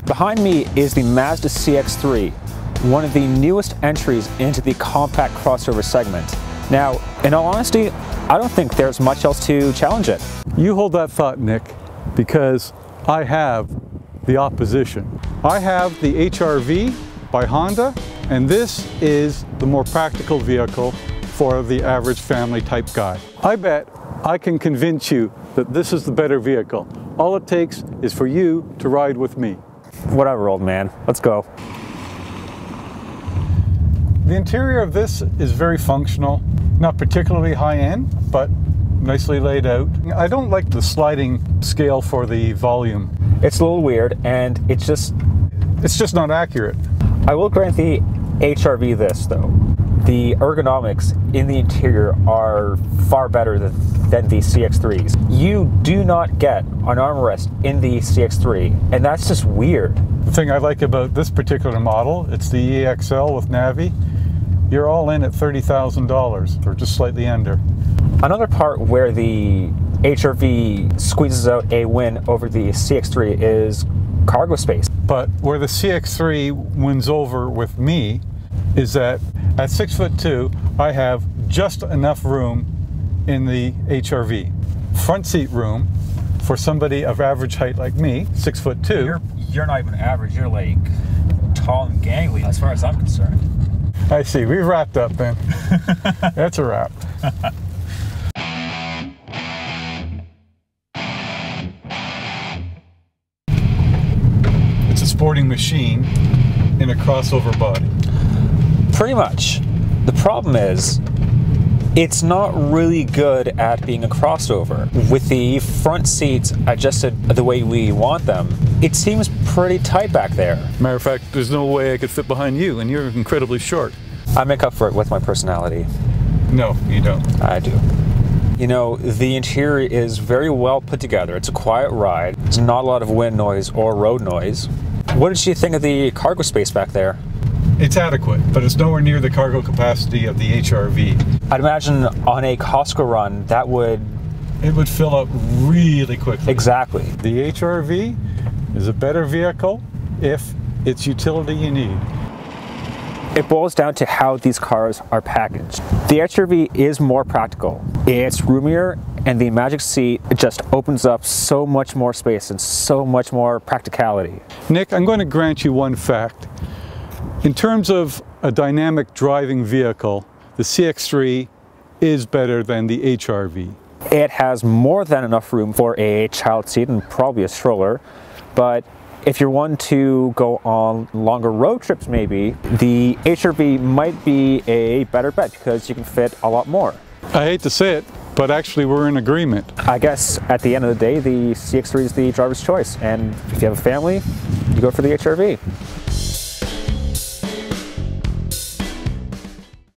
Behind me is the Mazda CX-3, one of the newest entries into the compact crossover segment. Now, in all honesty, I don't think there's much else to challenge it. You hold that thought, Nick, because I have the opposition. I have the HR-V by Honda, and this is the more practical vehicle for the average family type guy. I bet I can convince you that this is the better vehicle. All it takes is for you to ride with me. Whatever, old man. Let's go. The interior of this is very functional, not particularly high-end, but nicely laid out. I don't like the sliding scale for the volume. It's a little weird, and it's just not accurate. I will grant the HR-V this, though. The ergonomics in the interior are far better than the CX-3s. You do not get an armrest in the CX-3, and that's just weird. The thing I like about this particular model, it's the EXL with Navi. You're all in at $30,000, or just slightly under. Another part where the HR-V squeezes out a win over the CX-3 is cargo space. But where the CX-3 wins over with me is that at 6'2", I have just enough room in the HR-V. Front seat room for somebody of average height like me, 6'2". You're not even average, you're like tall and gangly as far as I'm concerned. I see, we wrapped up then. That's a wrap. It's a sporting machine in a crossover body. Pretty much. The problem is, it's not really good at being a crossover. With the front seats adjusted the way we want them, it seems pretty tight back there. Matter of fact, there's no way I could fit behind you, and you're incredibly short. I make up for it with my personality. No, you don't. I do. You know, the interior is very well put together. It's a quiet ride. There's not a lot of wind noise or road noise. What did you think of the cargo space back there? It's adequate, but it's nowhere near the cargo capacity of the HR-V. I'd imagine on a Costco run, that would... It would fill up really quickly. Exactly. The HR-V is a better vehicle if it's utility you need. It boils down to how these cars are packaged. The HR-V is more practical. It's roomier, and the Magic Seat just opens up so much more space and so much more practicality. Nick, I'm going to grant you one fact. In terms of a dynamic driving vehicle, the CX-3 is better than the HR-V. It has more than enough room for a child seat and probably a stroller, but if you're one to go on longer road trips maybe, the HR-V might be a better bet because you can fit a lot more. I hate to say it, but actually we're in agreement. I guess at the end of the day, the CX-3 is the driver's choice, and if you have a family, you go for the HR-V.